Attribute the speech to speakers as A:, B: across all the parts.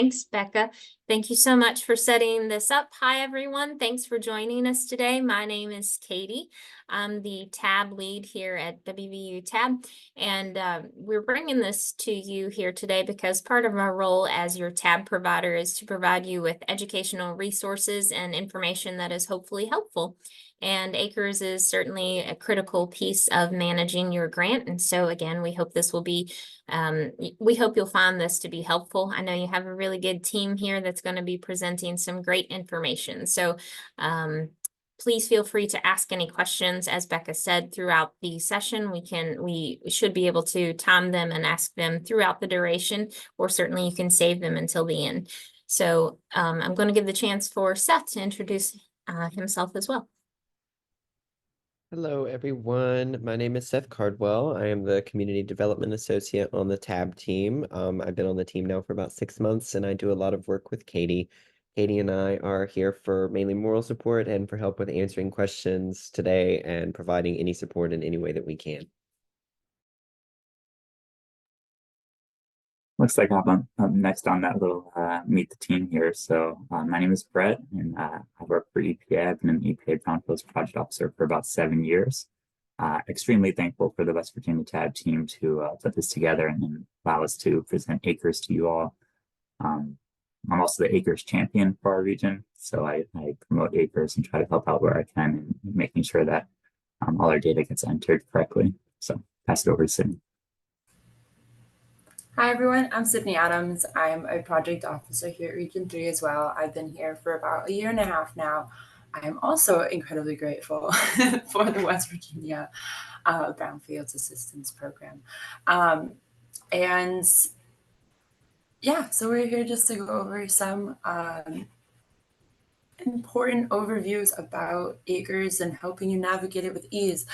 A: Thanks, Becca. Thank you so much for setting this up. Hi, everyone. Thanks for joining us today. My name is Katie. I'm the tab lead here at WVU Tab, and we're bringing this to you here today because part of our role as your tab provider is to provide you with educational resources and information that is hopefully helpful. And ACRES is certainly a critical piece of managing your grant. And so again, we hope this will be, we hope you'll find this to be helpful. I know you have a really good team here that's going to be presenting some great information. So please feel free to ask any questions. As Becca said, throughout the session, we should be able to time them and ask them throughout the duration, or certainly you can save them until the end. So I'm going to give the chance for Seth to introduce himself as well.
B: Hello, everyone. My name is Seth Cardwell. I am the Community Development Associate on the TAB team. I've been on the team now for about 6 months, and I do a lot of work with Katie. Katie and I are here for mainly moral support and for help with answering questions today and providing any support in any way that we can.
C: Looks like I'm next on that little meet the team here. So my name is Brett, and I work for EPA. I've been an EPA Brownfields Project Officer for about 7 years. Extremely thankful for the West Virginia TAB team to put this together and allow us to present ACRES to you all. I'm also the ACRES champion for our region, so I promote ACRES and try to help out where I can in making sure that all our data gets entered correctly. So pass it over to Sydney.
D: Hi everyone, I'm Sydney Adams. I'm a project officer here at Region 3 as well. I've been here for about 1.5 years now. I am also incredibly grateful for the West Virginia Brownfields Assistance Program. And yeah, so we're here just to go over some important overviews about ACRES and helping you navigate it with ease.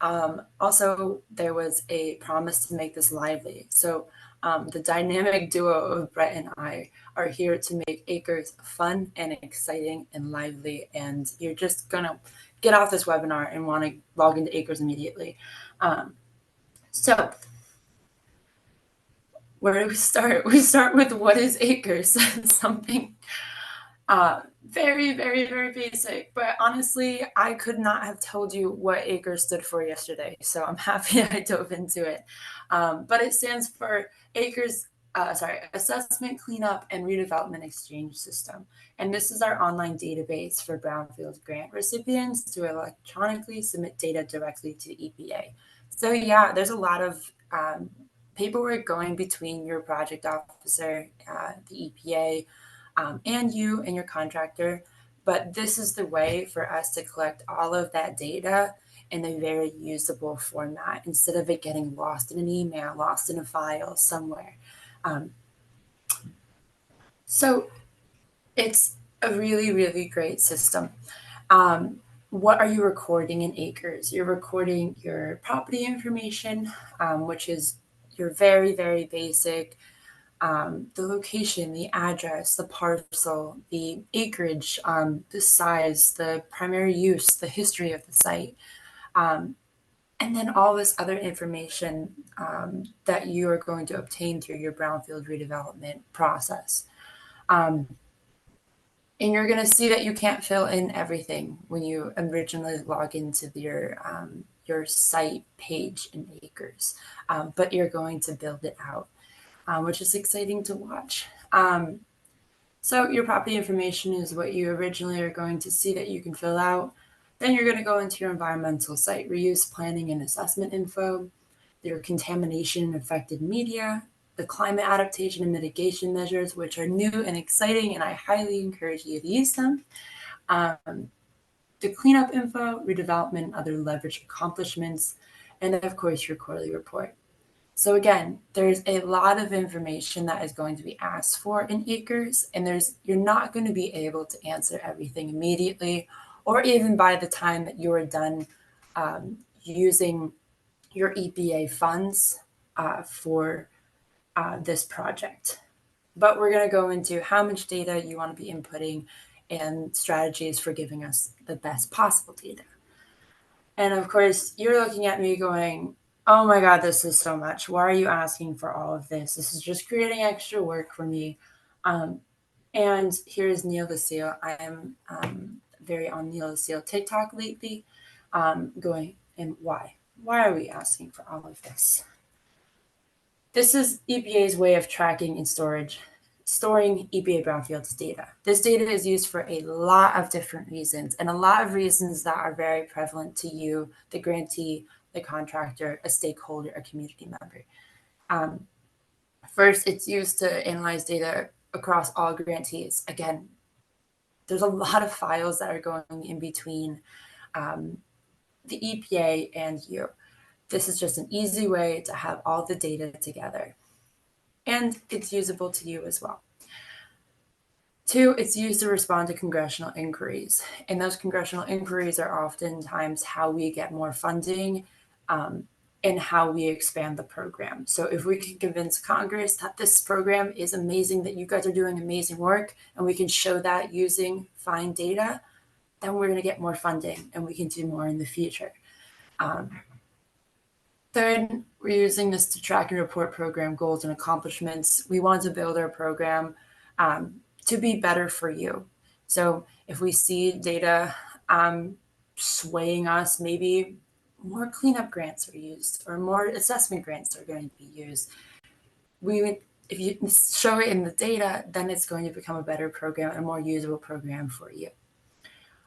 D: Also, there was a promise to make this lively. So the dynamic duo of Brett and I are here to make ACRES fun and exciting and lively. And you're just going to get off this webinar and want to log into ACRES immediately. So where do we start? We start with what is ACRES? Something very, very, very basic. But honestly, I could not have told you what ACRES stood for yesterday. So I'm happy I dove into it. But it stands for ACRES, Assessment, Cleanup, and Redevelopment Exchange System. And this is our online database for brownfield grant recipients to electronically submit data directly to EPA. So yeah, there's a lot of paperwork going between your project officer, the EPA, and you and your contractor. But this is the way for us to collect all of that data in a very usable format instead of it getting lost in an email, lost in a file somewhere. So it's a really, really great system. What are you recording in ACRES? You're recording your property information, which is your very, very basic, the location, the address, the parcel, the acreage, the size, the primary use, the history of the site, and then all this other information that you are going to obtain through your brownfield redevelopment process. And you're going to see that you can't fill in everything when you originally log into your site page in ACRES, but you're going to build it out, which is exciting to watch. So your property information is what you originally are going to see that you can fill out. Then you're going to go into your environmental site reuse planning and assessment info, your contamination and affected media, the climate adaptation and mitigation measures, which are new and exciting, and I highly encourage you to use them. The cleanup info, redevelopment, and other leverage accomplishments, and then, of course, your quarterly report. So again, there's a lot of information that is going to be asked for in ACRES, and you're not going to be able to answer everything immediately, or even by the time that you're done using your EPA funds for this project. But we're going to go into how much data you want to be inputting and strategies for giving us the best possible data. And of course, you're looking at me going, oh my God, this is so much. Why are you asking for all of this? This is just creating extra work for me. And here's Neil Lucille. I am very on Neil Lucille TikTok lately, going, and why? Why are we asking for all of this? This is EPA's way of tracking and storing EPA brownfields data. This data is used for a lot of different reasons, and a lot of reasons that are very prevalent to you, the grantee, the contractor, a stakeholder, a community member. First, it's used to analyze data across all grantees. Again, there's a lot of files that are going in between the EPA and you. This is just an easy way to have all the data together. And it's usable to you as well. Two, it's used to respond to congressional inquiries. And those congressional inquiries are oftentimes how we get more funding and how we expand the program. So if we can convince Congress that this program is amazing, that you guys are doing amazing work, and we can show that using fine data, then we're going to get more funding and we can do more in the future. Third, we're using this to track and report program goals and accomplishments. We want to build our program to be better for you. So if we see data swaying us, maybe more cleanup grants are used or more assessment grants are going to be used. If you show it in the data, then it's going to become a better program, a more usable program for you.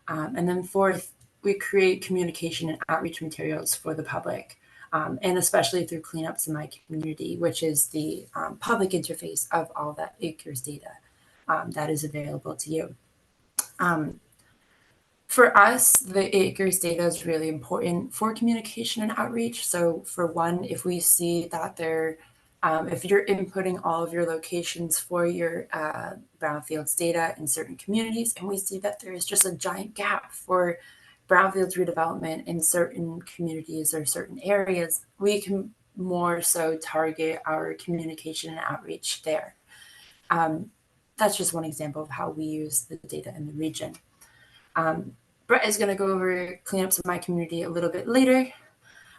D: And then fourth, we create communication and outreach materials for the public. And especially through Cleanups in My Community, which is the public interface of all that acres data that is available to you. For us, the acres data is really important for communication and outreach. So for one, if we see that if you're inputting all of your locations for your brownfields data in certain communities, and we see that there is just a giant gap for brownfields redevelopment in certain communities or certain areas, we can more so target our communication and outreach there. That's just one example of how we use the data in the region. Brett is going to go over Cleanups in My Community a little bit later.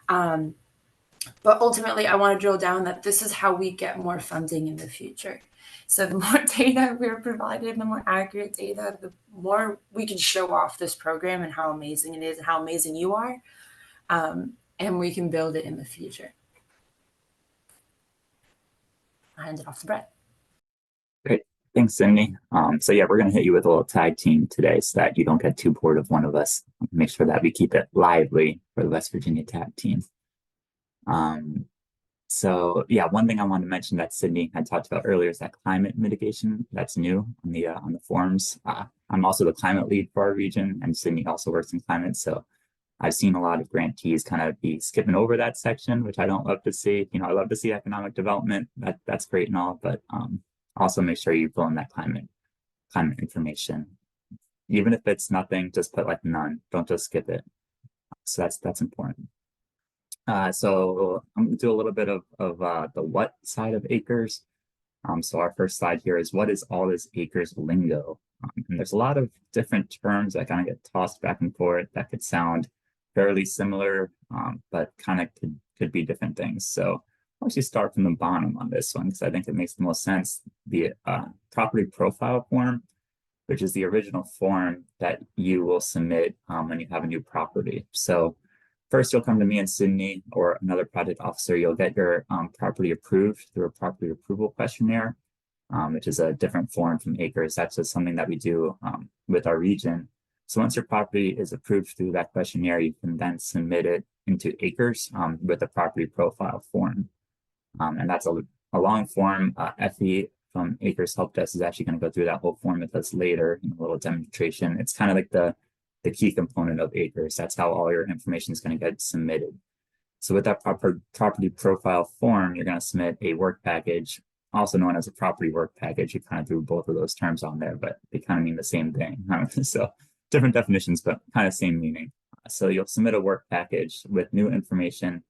D: But ultimately, I want to drill down that this is how we get more funding in the future. So the more data we're provided, the more accurate data, the more we can show off this program and how amazing it is and how amazing you are. And we can build it in the future. I'll hand it off to Brett.
C: Great. Thanks, Cindy. So yeah, we're going to hit you with a little tag team today so that you don't get too bored of one of us. Make sure that we keep it lively for the West Virginia tag team. So yeah, one thing I wanted to mention that Sydney had talked about earlier is that climate mitigation that's new on the forms. I'm also the climate lead for our region, and Sydney also works in climate. So I've seen a lot of grantees kind of be skipping over that section, which I don't love to see. I love to see economic development. That's great and all, but also make sure you fill in that climate information. Even if it's nothing, just put like none. Don't just skip it. So that's important. So I'm going to do a little bit of the what side of acres. So our first slide here is what is all this acres lingo? And there's a lot of different terms that kind of get tossed back and forth that could sound fairly similar, but kind of could be different things. So I'll actually start from the bottom on this one because I think it makes the most sense. The property profile form, which is the original form that you will submit when you have a new property. So first, you'll come to me and Sydney or another project officer. You'll get your property approved through a property approval questionnaire, which is a different form from acres. That's just something that we do with our region. So once your property is approved through that questionnaire, you can then submit it into acres with a property profile form. And that's a long form. Effie from Acres Help Desk is actually going to go through that whole form with us later in a little demonstration. It's kind of like the key component of acres. That's how all your information is going to get submitted. So with that property profile form, you're going to submit a work package, also known as a property work package. You kind of threw both of those terms on there, but they kind of mean the same thing. So different definitions, but kind of same meaning. So you'll submit a work package with new information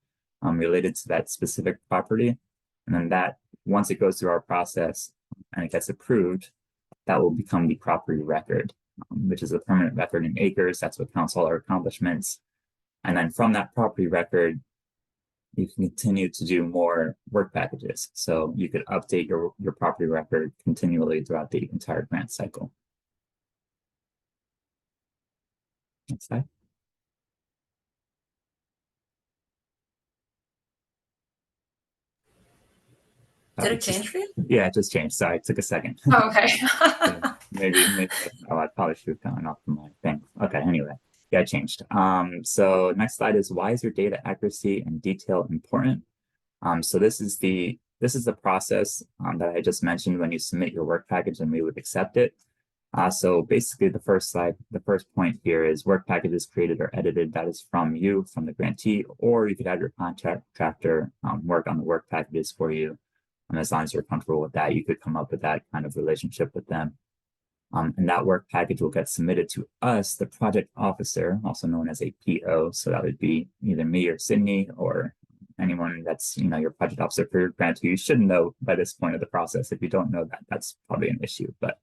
C: related to that specific property. And then that, once it goes through our process and it gets approved, that will become the property record, which is a permanent record in acres. That's what counts all our accomplishments. And then from that property record, you can continue to do more work packages. So you could update your property record continually throughout the entire grant cycle. Next slide.
D: Did it change for you?
C: Yeah, it just changed. Sorry, it took a second.
D: Oh, okay.
C: Yeah, maybe. Oh, I probably should have gone off my thing. Okay, anyway, yeah, it changed. So next slide is, why is your data accuracy and detail important? So this is the process that I just mentioned when you submit your work package and we would accept it. So basically the first point here is work packages created or edited that is from you, from the grantee, or you could have your contractor work on the work packages for you. And as long as you're comfortable with that, you could come up with that kind of relationship with them. And that work package will get submitted to us, the project officer, also known as a PO. So that would be either me or Sydney or anyone that's, your project officer for your grant. You should know by this point of the process. If you don't know that, that's probably an issue. But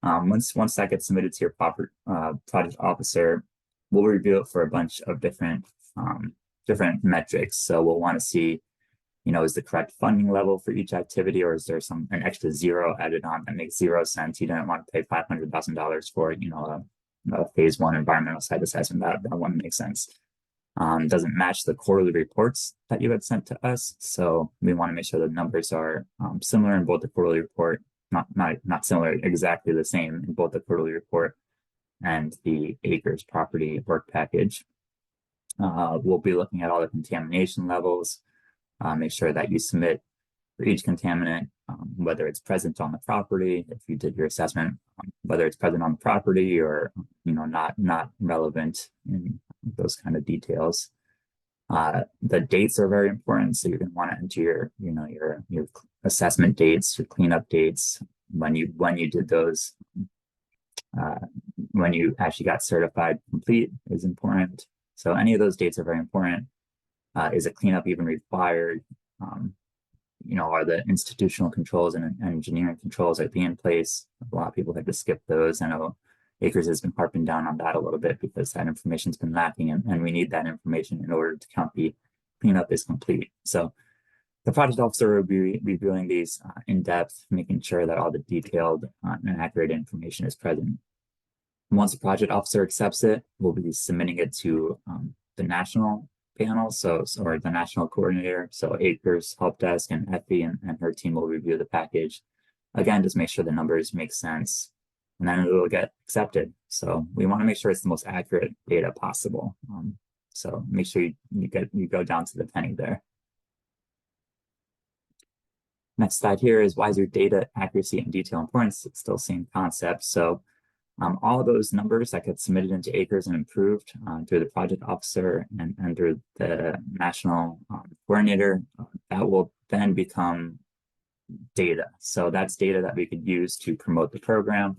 C: once that gets submitted to your project officer, we'll review it for a bunch of different metrics. So we'll want to see, is the correct funding level for each activity, or is there an extra zero added on that makes 0 sense? You didn't want to pay $500,000 for, a phase 1 environmental site assessment. That wouldn't make sense. Doesn't match the quarterly reports that you had sent to us. So we want to make sure the numbers are similar in both the quarterly report, not similar, exactly the same in both the quarterly report and the acres property work package. We'll be looking at all the contamination levels. Make sure that you submit for each contaminant, whether it's present on the property, if you did your assessment, whether it's present on the property or not relevant in those kind of details. The dates are very important, so you're going to want to enter your assessment dates, your cleanup dates, when you did those, when you actually got certified complete is important. So any of those dates are very important. Is a cleanup even required? Are the institutional controls and engineering controls are in place? A lot of people had to skip those. I know Acres has been harping down on that a little bit because that information's been lacking, and we need that information in order to count the cleanup is complete. So the project officer will be reviewing these in depth, making sure that all the detailed and accurate information is present. Once the project officer accepts it, we'll be submitting it to the national panel, or the national coordinator. So Acres, Help Desk, and Effie and her team will review the package. Again, just make sure the numbers make sense, and then it will get accepted. So we want to make sure it's the most accurate data possible. So make sure you go down to the penny there. Next slide here is, why is your data accuracy and detail important? It's still the same concept. So all of those numbers that get submitted into Acres and improved through the project officer and through the national coordinator, that will then become data. So that's data that we could use to promote the program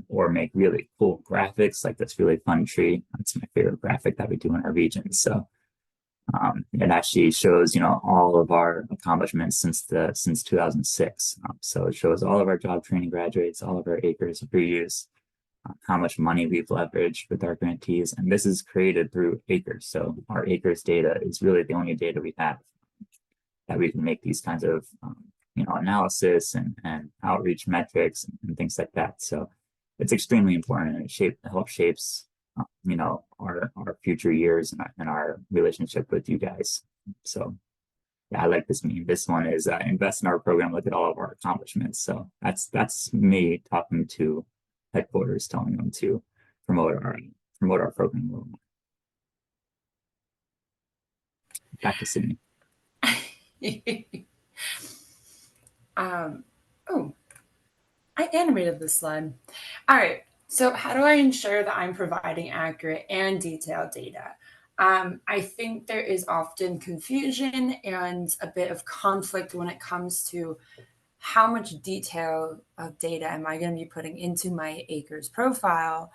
C: or make really cool graphics, like this really fun tree. That's my favorite graphic that we do in our region. So it actually shows, all of our accomplishments since 2006. So it shows all of our job training graduates, all of our acres of reuse, how much money we've leveraged with our grantees, and this is created through Acres. So our Acres data is really the only data we have that we can make these kinds of analysis and outreach metrics and things like that. So it's extremely important, and it helps shapes our future years and our relationship with you guys. So yeah, I like this meme. This one is invest in our program, look at all of our accomplishments. So that's me talking to headquarters, telling them to promote our program a little more. Back to Sydney.
D: Oh, I animated this slide. All right. So how do I ensure that I'm providing accurate and detailed data? I think there is often confusion and a bit of conflict when it comes to how much detail of data am I going to be putting into my Acres profile,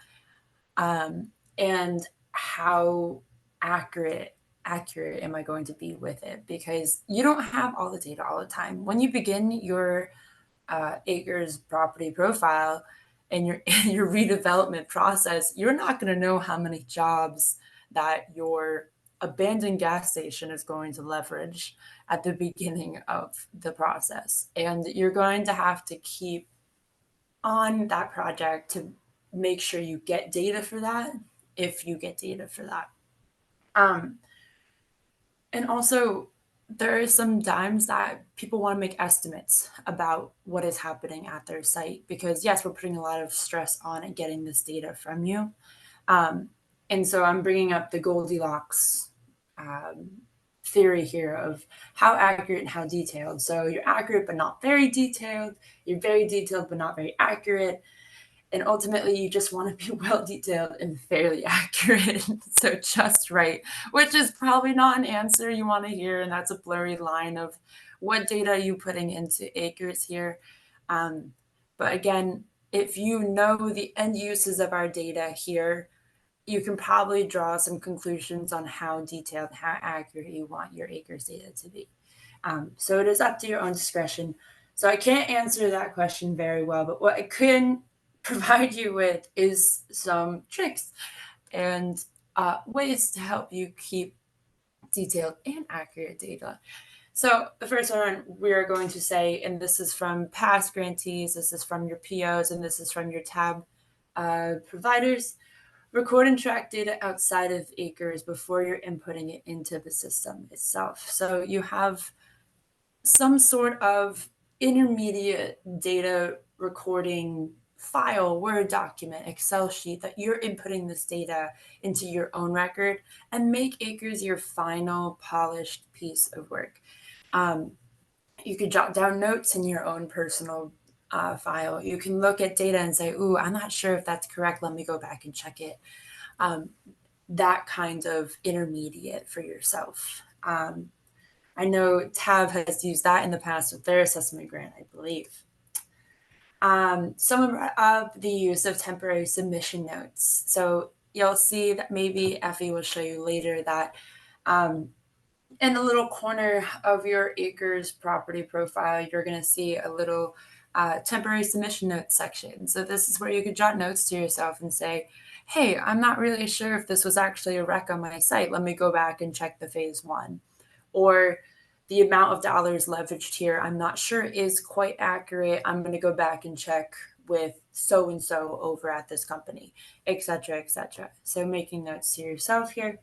D: and how accurate am I going to be with it? Because you don't have all the data all the time. When you begin your Acres property profile and your redevelopment process, you're not going to know how many jobs that your abandoned gas station is going to leverage at the beginning of the process. And you're going to have to keep on that project to make sure you get data for that, if you get data for that. And also, there are some times that people want to make estimates about what is happening at their site because, yes, we're putting a lot of stress on and getting this data from you. And so I'm bringing up the Goldilocks theory here of how accurate and how detailed. So you're accurate but not very detailed. You're very detailed but not very accurate. And ultimately, you just want to be well detailed and fairly accurate. So just right, which is probably not an answer you want to hear. And that's a blurry line of what data are you putting into acres here. But again, if you know the end uses of our data here, you can probably draw some conclusions on how detailed, how accurate you want your acres data to be. So it is up to your own discretion. So I can't answer that question very well, but what I can provide you with is some tricks and ways to help you keep detailed and accurate data. So the first one we are going to say, and this is from past grantees, this is from your POs, and this is from your TAB providers. Record and track data outside of acres before you're inputting it into the system itself. So you have some sort of intermediate data recording file, Word document, Excel sheet that you're inputting this data into your own record and make acres your final polished piece of work. You could jot down notes in your own personal file. You can look at data and say, ooh, I'm not sure if that's correct. Let me go back and check it. That kind of intermediate for yourself. I know TAB has used that in the past with their assessment grant, I believe. Someone brought up the use of temporary submission notes. So you'll see that maybe Effie will show you later that in the little corner of your acres property profile, you're going to see a little temporary submission notes section. So this is where you could jot notes to yourself and say, hey, I'm not really sure if this was actually a rec on my site. Let me go back and check the phase one. Or the amount of dollars leveraged here, I'm not sure is quite accurate. I'm going to go back and check with so-and-so over at this company, et cetera, et cetera. So making notes to yourself here.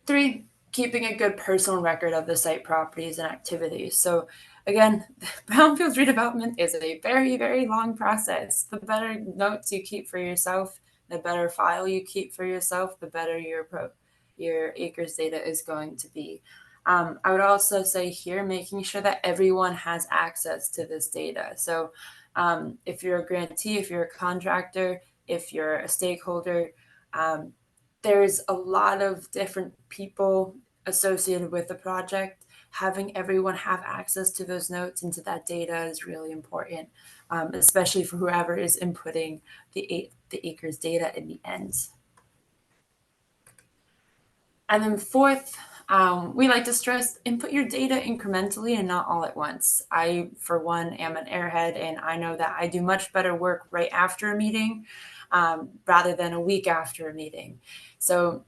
D: 3, keeping a good personal record of the site properties and activities. So again, brownfield redevelopment is a very, very long process. The better notes you keep for yourself, the better file you keep for yourself, the better your acres data is going to be. I would also say here, making sure that everyone has access to this data. So if you're a grantee, if you're a contractor, if you're a stakeholder, there's a lot of different people associated with the project. Having everyone have access to those notes and to that data is really important, especially for whoever is inputting the acres data in the end. And then 4th, we like to stress input your data incrementally and not all at once. I, for one, am an airhead, and I know that I do much better work right after a meeting rather than a week after a meeting. So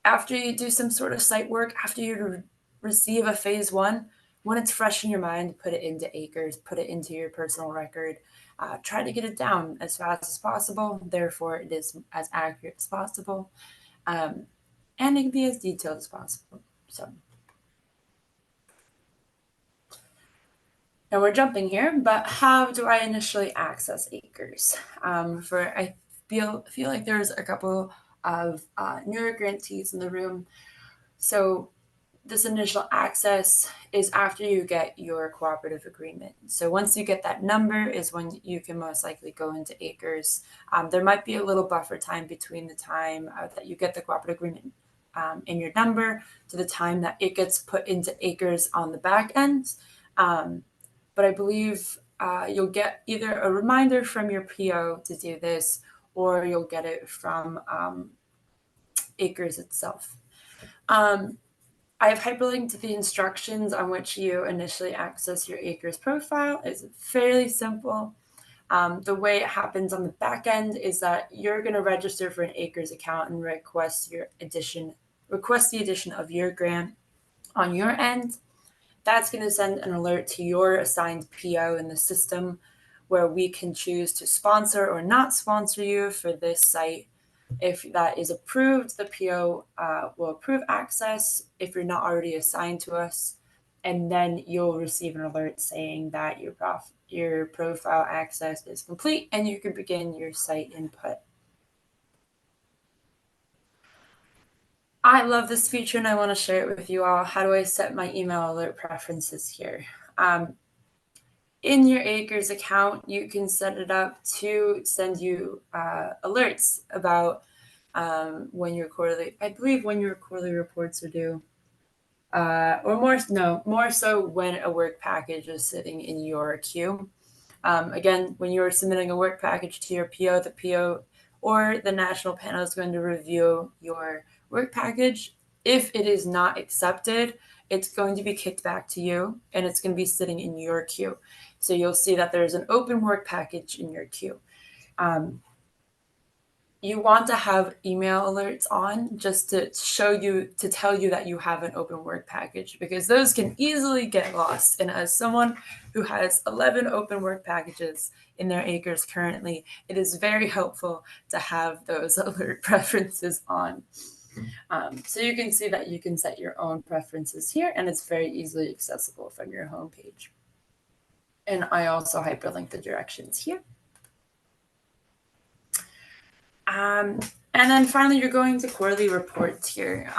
D: after you do some sort of site work, after you receive a phase one, when it's fresh in your mind, put it into acres, put it into your personal record, try to get it down as fast as possible. Therefore, it is as accurate as possible. And it can be as detailed as possible. So now we're jumping here, but how do I initially access acres? I feel like there's a couple of newer grantees in the room. So this initial access is after you get your cooperative agreement. So once you get that number is when you can most likely go into acres. There might be a little buffer time between the time that you get the cooperative agreement in your number to the time that it gets put into acres on the back end. But I believe you'll get either a reminder from your PO to do this, or you'll get it from acres itself. I have hyperlinked to the instructions on which you initially access your acres profile. It's fairly simple. The way it happens on the back end is that you're going to register for an acres account and request the addition of your grant on your end. That's going to send an alert to your assigned PO in the system, where we can choose to sponsor or not sponsor you for this site. If that is approved, the PO will approve access if you're not already assigned to us. And then you'll receive an alert saying that your profile access is complete and you can begin your site input. I love this feature and I want to share it with you all. How do I set my email alert preferences here? In your Acres account, you can set it up to send you alerts about when your quarterly reports are due. More so when a work package is sitting in your queue. Again, when you're submitting a work package to your PO, the PO or the national panel is going to review your work package. If it is not accepted, it's going to be kicked back to you and it's going to be sitting in your queue. So you'll see that there's an open work package in your queue. You want to have email alerts on just to tell you that you have an open work package, because those can easily get lost. And as someone who has 11 open work packages in their acres currently, it is very helpful to have those alert preferences on. So you can see that you can set your own preferences here, and it's very easily accessible from your homepage. And I also hyperlink the directions here. And then finally, you're going to quarterly reports here.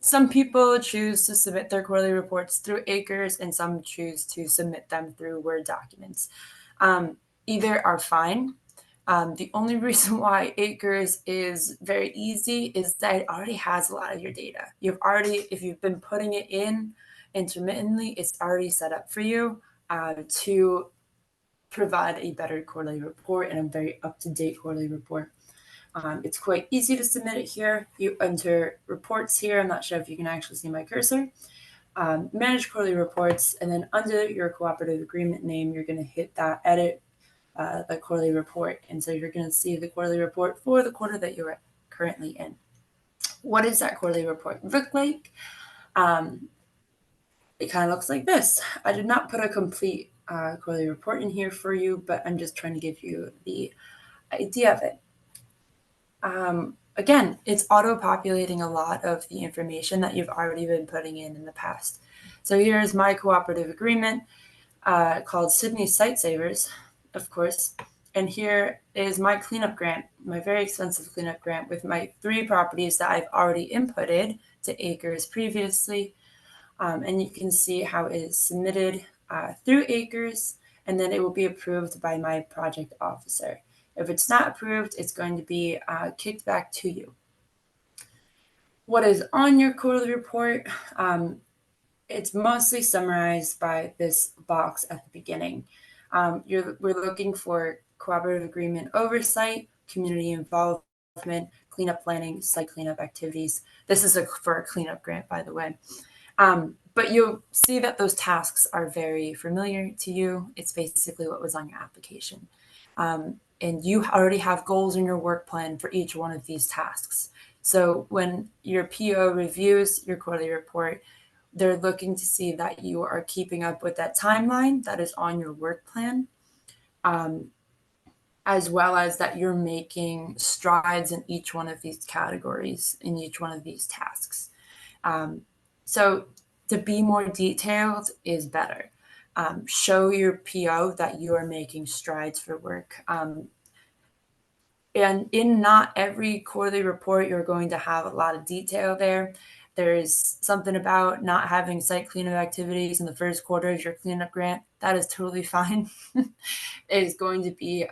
D: Some people choose to submit their quarterly reports through Acres, and some choose to submit them through Word documents. Either are fine. The only reason why Acres is very easy is that it already has a lot of your data. If you've been putting it in intermittently, it's already set up for you to provide a better quarterly report and a very up-to-date quarterly report. It's quite easy to submit it here. You enter reports here. I'm not sure if you can actually see my cursor. Manage quarterly reports, and then under your cooperative agreement name, you're going to hit that edit the quarterly report. And so you're going to see the quarterly report for the quarter that you're currently in. What does that quarterly report look like? It kind of looks like this. I did not put a complete quarterly report in here for you, but I'm just trying to give you the idea of it. Again, it's auto-populating a lot of the information that you've already been putting in the past. So here's my cooperative agreement called Sydney Site Savers, of course. And here is my cleanup grant, my very expensive cleanup grant with my 3 properties that I've already inputted to Acres previously. And you can see how it is submitted through Acres, and then it will be approved by my project officer. If it's not approved, it's going to be kicked back to you. What is on your quarterly report? It's mostly summarized by this box at the beginning. We're looking for cooperative agreement oversight, community involvement, cleanup planning, site cleanup activities. This is for a cleanup grant, by the way. But you'll see that those tasks are very familiar to you. It's basically what was on your application. And you already have goals in your work plan for each one of these tasks. So when your PO reviews your quarterly report, they're looking to see that you are keeping up with that timeline that is on your work plan, as well as that you're making strides in each one of these categories, in each one of these tasks. So to be more detailed is better. Show your PO that you are making strides for work. And in not every quarterly report, you're going to have a lot of detail there. There's something about not having site cleanup activities in the first quarter of your cleanup grant. That is totally fine. It is going to be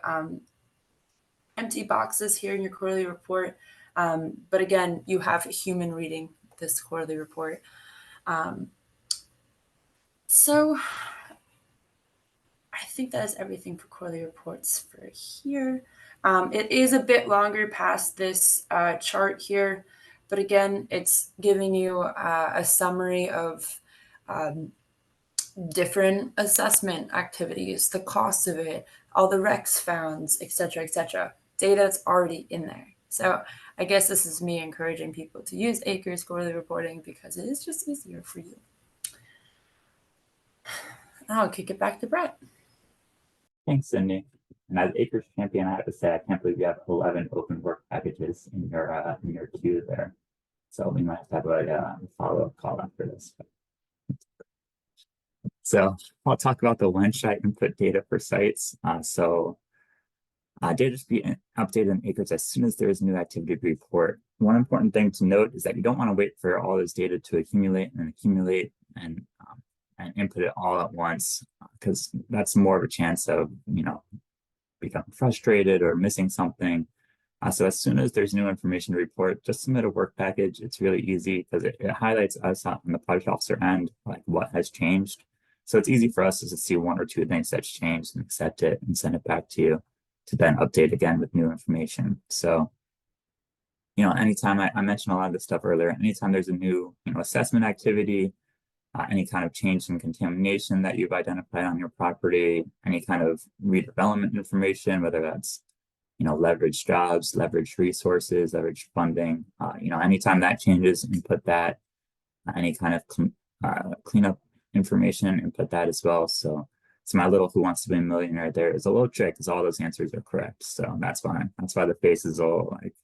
D: empty boxes here in your quarterly report. But again, you have a human reading this quarterly report. So I think that is everything for quarterly reports for here. It is a bit longer past this chart here, but again, it's giving you a summary of different assessment activities, the cost of it, all the recs founds, etc., etc. Data that's already in there. So I guess this is me encouraging people to use acres quarterly reporting because it is just easier for you. I'll kick it back to Brett.
C: Thanks, Cindy. And as Acres champion, I have to say, I can't believe you have 11 open work packages in your queue there. So we might have a follow-up call after this. So I'll talk about the when should I input data for sites. Data should be updated in Acres as soon as there is a new activity report. One important thing to note is that you don't want to wait for all this data to accumulate and input it all at once, because that's more of a chance of, becoming frustrated or missing something. So as soon as there's new information to report, just submit a work package. It's really easy because it highlights us on the project officer end, like what has changed. So it's easy for us to see one or two things that's changed and accept it and send it back to you to then update again with new information. So, anytime I mentioned a lot of this stuff earlier, anytime there's a new, assessment activity, any kind of change in contamination that you've identified on your property, any kind of redevelopment information, whether that's, leverage jobs, leverage resources, leverage funding, anytime that changes, input that, any kind of cleanup information, input that as well. So my little who wants to be a millionaire there is a little trick because all those answers are correct. So that's why the face is all like,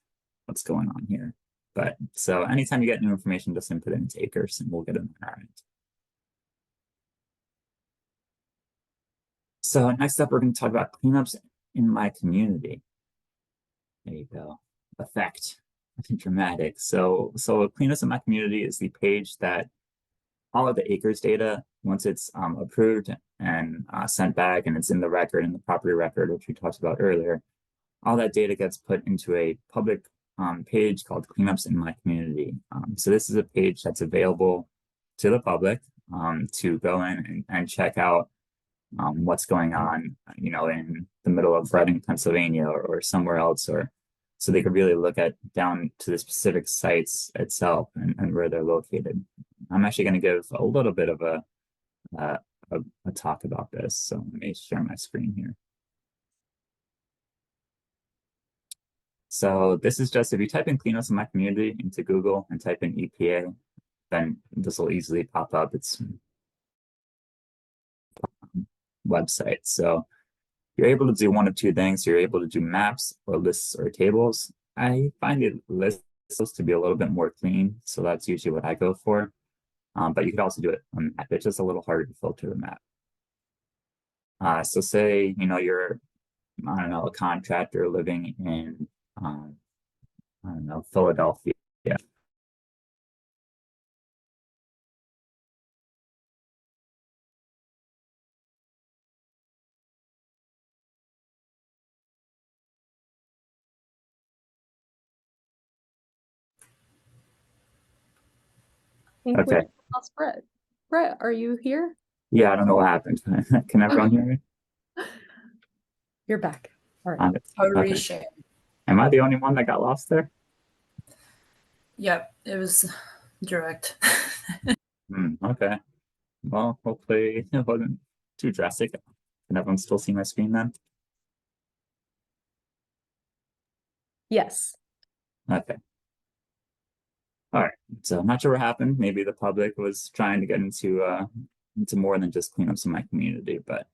C: what's going on here? But so anytime you get new information, just input it into Acres and we'll get it on our end. So next up, we're going to talk about cleanups in my community. There you go. Effect. Dramatic. So cleanups in my community is the page that all of the Acres data, once it's approved and sent back and it's in the record, in the property record, which we talked about earlier, all that data gets put into a public page called Cleanups in My Community. So this is a page that's available to the public to go in and check out what's going on, in the middle of Reading, Pennsylvania, or somewhere else, or so they could really look at down to the specific sites itself and where they're located. I'm actually going to give a little bit of a talk about this. So let me share my screen here. So this is just, if you type in cleanups in my community into Google and type in EPA, then this will easily pop up. It's website. So you're able to do one of two things. You're able to do maps or lists or tables. I find it lists to be a little bit more clean. So that's usually what I go for. But you could also do it on map. It's just a little harder to filter the map. So say, you're, I don't know, a contractor living in, I don't know, Philadelphia. Okay.
E: Lost Brett. Brett, are you here?
C: Yeah, I don't know what happened. Can everyone hear me?
E: You're back. All right.
C: Okay.
D: Reshare.
C: Am I the only one that got lost there?
D: Yep, it was direct.
C: Okay. Well, hopefully it wasn't too drastic. Can everyone still see my screen then?
E: Yes.
C: Okay. All right. So I'm not sure what happened. Maybe the public was trying to get into more than just cleanups in my community, but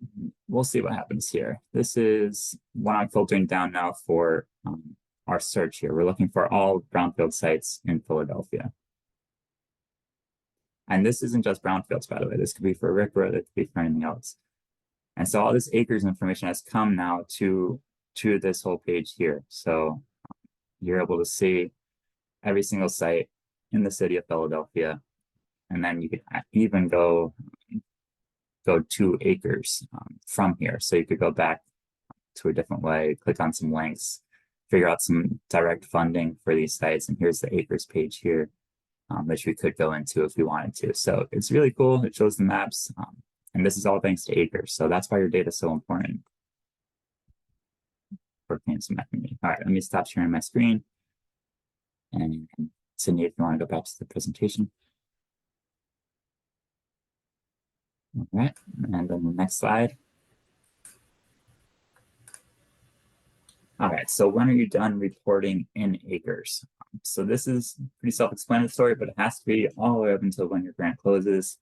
C: we'll see what happens here. This is what I'm filtering down now for our search here. We're looking for all brownfield sites in Philadelphia. And this isn't just brownfields, by the way. This could be for RCRA, it could be for anything else. And so all this acres information has come now to this whole page here. So you're able to see every single site in the city of Philadelphia. And then you can even go 2 acres from here. So you could go back to a different way, click on some links, figure out some direct funding for these sites. And here's the acres page here, which we could go into if we wanted to. So it's really cool. It shows the maps. And this is all thanks to acres. So that's why your data is so important for cleanups in my community. All right, let me stop sharing my screen. And Cindy, if you want to go back to the presentation. All right, and then the next slide. All right, so when are you done reporting in acres? So this is pretty self-explanatory, but it has to be all the way up until when your grant closes.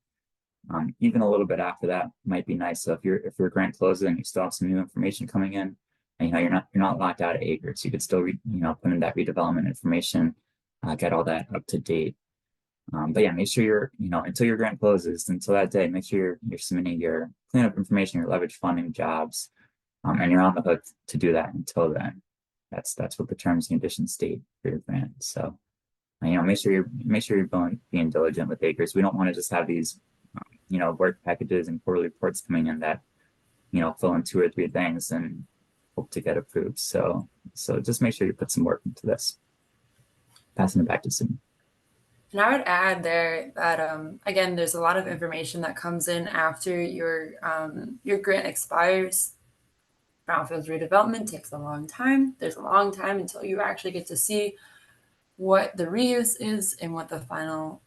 C: Even a little bit after that might be nice. So if your grant closes and you still have some new information coming in, and you're not locked out of acres, you could still put in that redevelopment information, get all that up to date. But yeah, make sure you're until your grant closes, until that day, make sure you're submitting your cleanup information, your leverage funding jobs, and you're on the hook to do that until then. That's what the terms and conditions state for your grant. So make sure you're being diligent with acres. We don't want to just have these work packages and quarterly reports coming in that fill in 2 or 3 things and hope to get approved. So just make sure you put some work into this. Passing it back to Sydney.
D: And I would add there that again, there's a lot of information that comes in after your grant expires. Brownfield redevelopment takes a long time. There's a long time until you actually get to see what the reuse is and what the final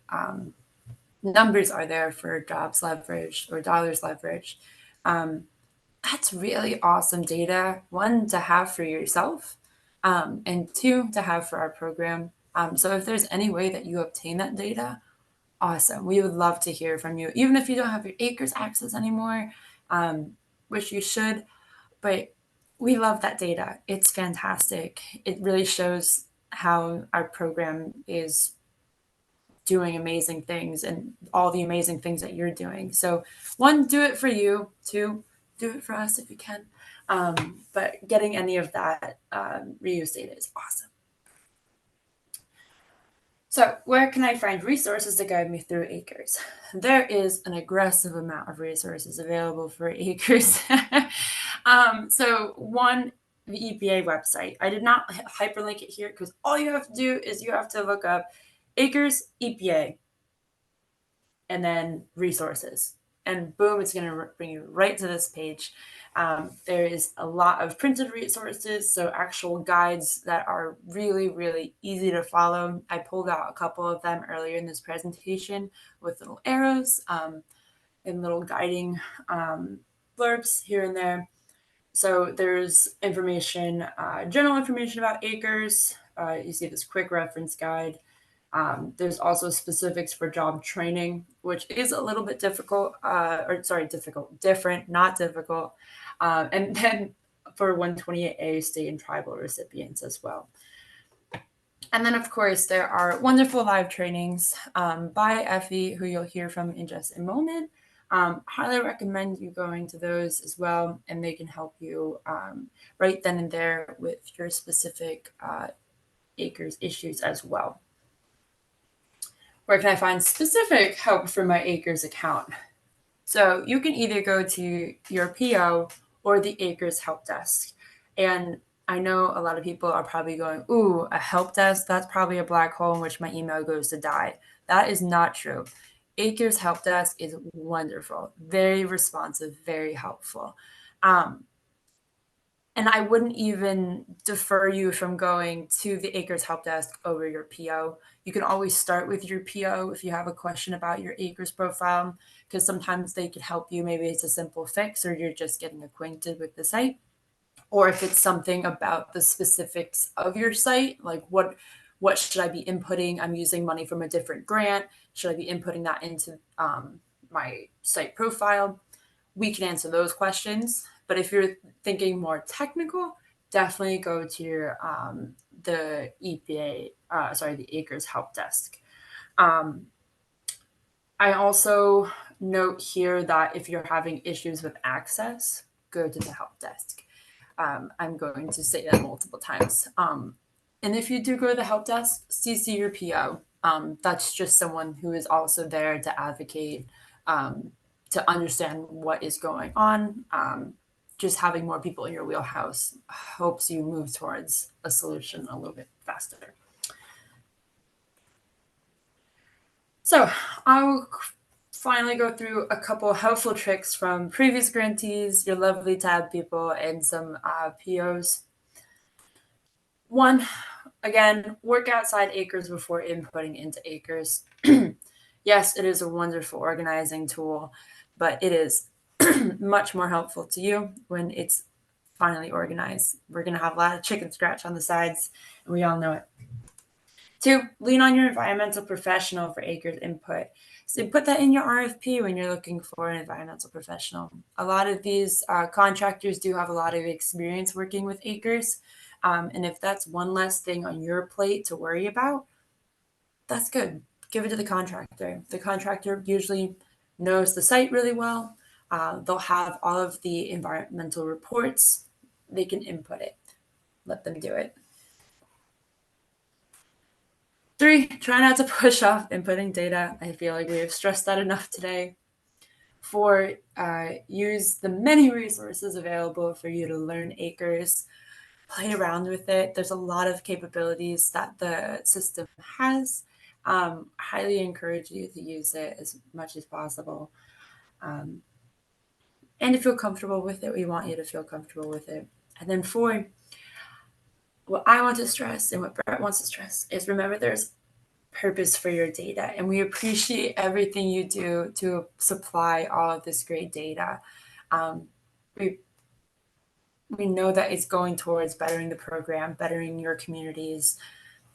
D: numbers are there for jobs leveraged or dollars leveraged. That's really awesome data, 1, to have for yourself, and 2, to have for our program. So if there's any way that you obtain that data, awesome. We would love to hear from you, even if you don't have your acres access anymore, which you should, but we love that data. It's fantastic. It really shows how our program is doing amazing things and all the amazing things that you're doing. So 1, do it for you. 2, do it for us if you can. But getting any of that reuse data is awesome. So where can I find resources to guide me through acres? There is an aggressive amount of resources available for acres. So 1, the EPA website. I did not hyperlink it here because all you have to do is you have to look up acres EPA and then resources. And boom, it's going to bring you right to this page. There is a lot of printed resources, so actual guides that are really, really easy to follow. I pulled out a couple of them earlier in this presentation with little arrows and little guiding blurbs here and there. So there's information, general information about acres. You see this quick reference guide. There's also specifics for job training, which is a little bit difficult, different, not difficult. And then for 128A state and tribal recipients as well. And then, of course, there are wonderful live trainings by Effie, who you'll hear from in just a moment. Highly recommend you going to those as well, and they can help you right then and there with your specific acres issues as well. Where can I find specific help for my acres account? So you can either go to your PO or the acres help desk. And I know a lot of people are probably going, ooh, a help desk, that's probably a black hole in which my email goes to die. That is not true. Acres help desk is wonderful, very responsive, very helpful. And I wouldn't even defer you from going to the Acres Help Desk over your PO. You can always start with your PO if you have a question about your Acres profile, because sometimes they can help you. Maybe it's a simple fix or you're just getting acquainted with the site. Or if it's something about the specifics of your site, like what should I be inputting? I'm using money from a different grant. Should I be inputting that into my site profile? We can answer those questions. But if you're thinking more technical, definitely go to your the EPA, the Acres Help Desk. I also note here that if you're having issues with access, go to the help desk. I'm going to say that multiple times. And if you do go to the help desk, CC your PO. That's just someone who is also there to advocate, to understand what is going on. Just having more people in your wheelhouse helps you move towards a solution a little bit faster. So I'll finally go through a couple of helpful tricks from previous grantees, your lovely TAB people, and some POs. 1, again, work outside acres before inputting into acres. Yes, it is a wonderful organizing tool, but it is much more helpful to you when it's finally organized. We're going to have a lot of chicken scratch on the sides, and we all know it. 2, lean on your environmental professional for acres input. So put that in your RFP when you're looking for an environmental professional. A lot of these contractors do have a lot of experience working with acres. And if that's one less thing on your plate to worry about, that's good. Give it to the contractor. The contractor usually knows the site really well. They'll have all of the environmental reports. They can input it. Let them do it. 3, try not to push off inputting data. I feel like we have stressed that enough today. 4, use the many resources available for you to learn acres. Play around with it. There's a lot of capabilities that the system has. Highly encourage you to use it as much as possible. And to feel comfortable with it, we want you to feel comfortable with it. And then 4, what I want to stress and what Brett wants to stress is remember there's purpose for your data, and we appreciate everything you do to supply all of this great data. We know that it's going towards bettering the program, bettering your communities,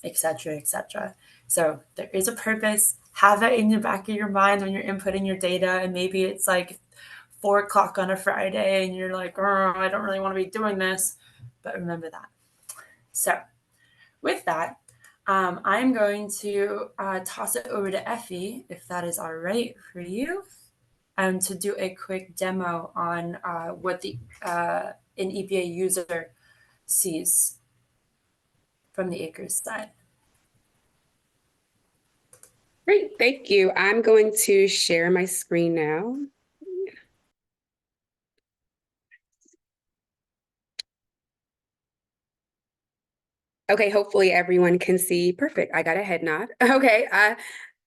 D: etc., etc. So there is a purpose. Have that in the back of your mind when you're inputting your data, and maybe it's like 4 o'clock on a Friday and you're like, oh, I don't really want to be doing this, but remember that. So with that, I'm going to toss it over to Effie, if that is all right for you, to do a quick demo on what an EPA user sees from the acres side.
F: Great, thank you. I'm going to share my screen now. Okay, hopefully everyone can see. Perfect, I got a head nod. Okay,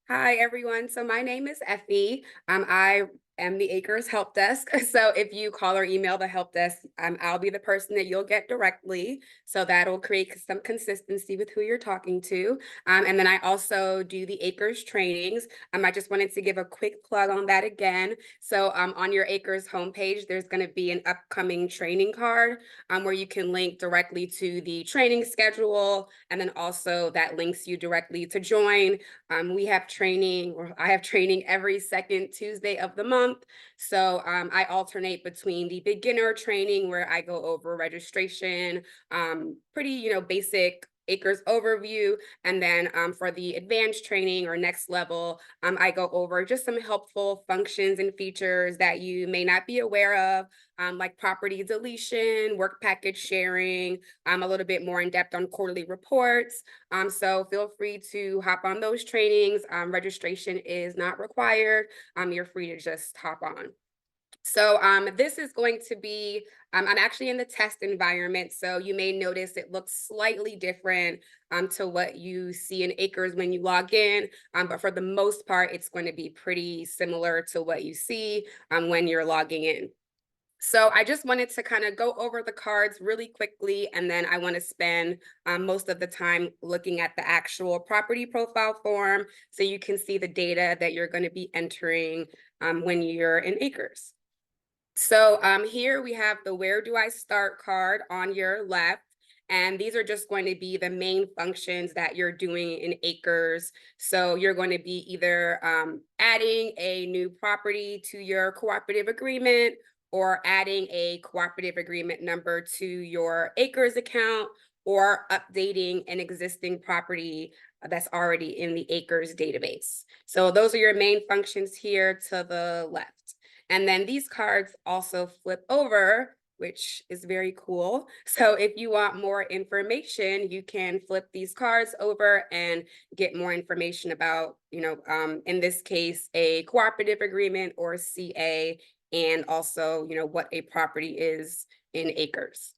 F: hi everyone. So my name is Effie. I am the Acres Help Desk. So if you call or email the help desk, I'll be the person that you'll get directly. So that'll create some consistency with who you're talking to. And then I also do the Acres trainings. I just wanted to give a quick plug on that again. So on your Acres homepage, there's going to be an upcoming training card where you can link directly to the training schedule. And then also that links you directly to join. We have training, or I have training every second Tuesday of the month. So I alternate between the beginner training where I go over registration, pretty, basic acres overview. And then for the advanced training or next level, I go over just some helpful functions and features that you may not be aware of, like property deletion, work package sharing, a little bit more in depth on quarterly reports. So feel free to hop on those trainings. Registration is not required. You're free to just hop on. So this is going to be, I'm actually in the test environment, so you may notice it looks slightly different to what you see in Acres when you log in, but for the most part, it's going to be pretty similar to what you see when you're logging in. So I just wanted to kind of go over the cards really quickly, and then I want to spend most of the time looking at the actual property profile form so you can see the data that you're going to be entering when you're in Acres. So here we have the Where Do I Start card on your left. And these are just going to be the main functions that you're doing in Acres. So you're going to be either adding a new property to your cooperative agreement, or adding a cooperative agreement number to your Acres account, or updating an existing property that's already in the Acres database. So those are your main functions here to the left. And then these cards also flip over, which is very cool. So if you want more information, you can flip these cards over and get more information about, in this case, a cooperative agreement or CA, and also, what a property is in Acres.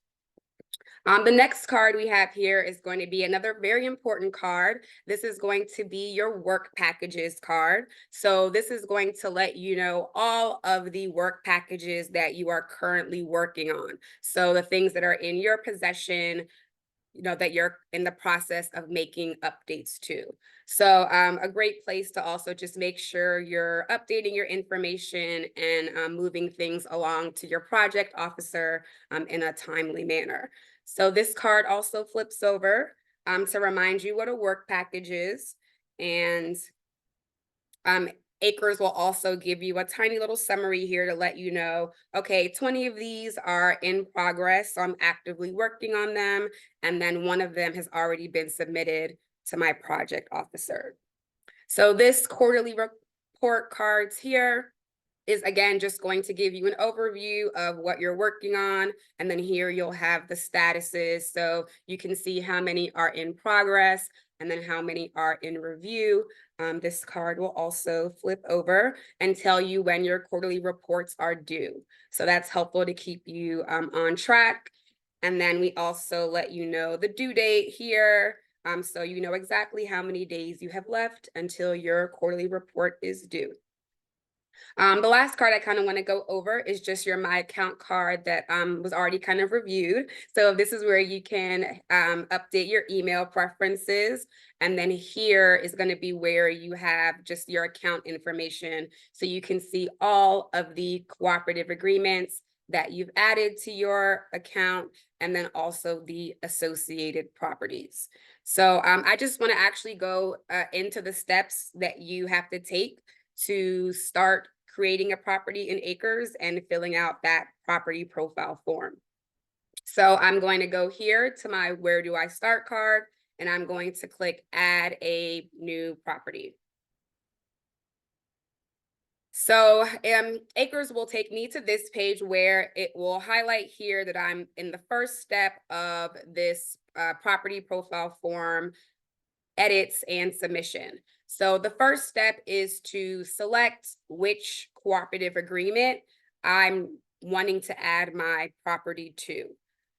F: The next card we have here is going to be another very important card. This is going to be your work packages card. So this is going to let you know all of the work packages that you are currently working on. So the things that are in your possession, that you're in the process of making updates to. So a great place to also just make sure you're updating your information and moving things along to your project officer in a timely manner. So this card also flips over to remind you what a work package is. And Acres will also give you a tiny little summary here to let you know, okay, 20 of these are in progress, so I'm actively working on them, and then one of them has already been submitted to my project officer. So this quarterly report cards here is again just going to give you an overview of what you're working on, and then here you'll have the statuses, so you can see how many are in progress and then how many are in review. This card will also flip over and tell you when your quarterly reports are due, so that's helpful to keep you on track. And then we also let you know the due date here, so you know exactly how many days you have left until your quarterly report is due. The last card I kind of want to go over is just your My Account card that was already kind of reviewed. So this is where you can update your email preferences. And then here is going to be where you have just your account information. So you can see all of the cooperative agreements that you've added to your account, and then also the associated properties. So I just want to actually go into the steps that you have to take to start creating a property in Acres and filling out that property profile form. So I'm going to go here to my Where Do I Start card, and I'm going to click Add a New Property. So Acres will take me to this page where it will highlight here that I'm in the first step of this property profile form edits and submission. So the first step is to select which cooperative agreement I'm wanting to add my property to.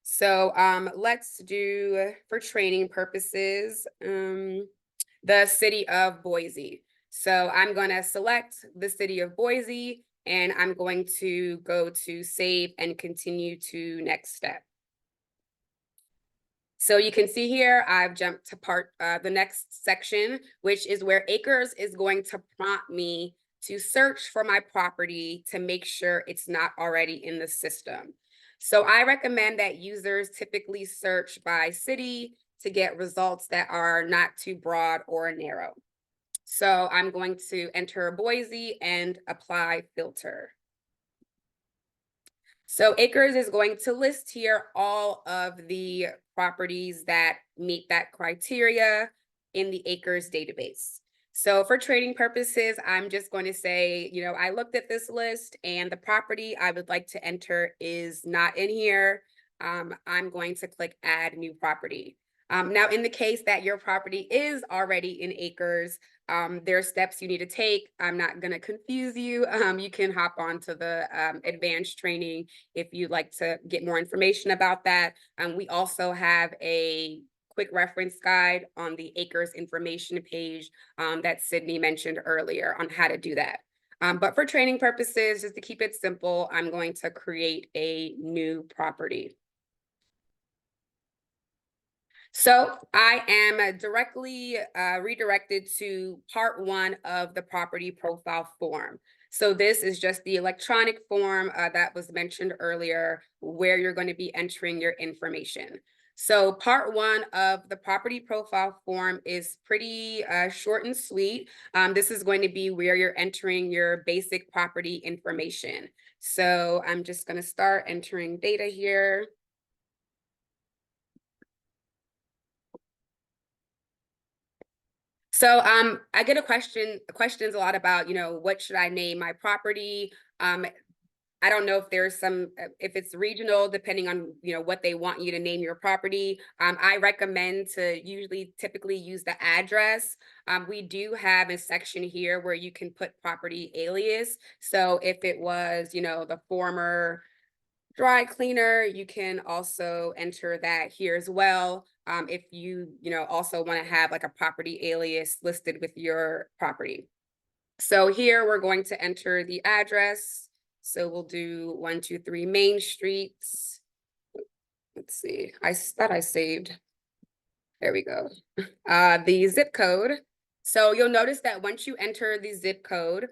F: So let's do, for training purposes, the city of Boise. So I'm going to select the city of Boise, and I'm going to go to save and continue to next step. So you can see here, I've jumped to the next section, which is where Acres is going to prompt me to search for my property to make sure it's not already in the system. So I recommend that users typically search by city to get results that are not too broad or narrow. So I'm going to enter Boise and apply filter. So Acres is going to list here all of the properties that meet that criteria in the Acres database. So for trading purposes, I'm just going to say, I looked at this list and the property I would like to enter is not in here. I'm going to click Add New Property. Now, in the case that your property is already in Acres, there are steps you need to take. I'm not going to confuse you. You can hop onto the advanced training if you'd like to get more information about that. We also have a quick reference guide on the Acres information page that Sydney mentioned earlier on how to do that. But for training purposes, just to keep it simple, I'm going to create a new property. So I am directly redirected to part 1 of the property profile form. So this is just the electronic form that was mentioned earlier, where you're going to be entering your information. So part 1 of the property profile form is pretty short and sweet. This is going to be where you're entering your basic property information. So I'm just going to start entering data here. So I get questions a lot about, what should I name my property? I don't know if there's if it's regional, depending on, what they want you to name your property. I recommend to typically use the address. We do have a section here where you can put property alias. So if it was, the former dry cleaner, you can also enter that here as well. If you, also want to have like a property alias listed with your property. So here we're going to enter the address. So we'll do 123 Main Street. Let's see, I thought I saved. There we go. The zip code. So you'll notice that once you enter the zip code,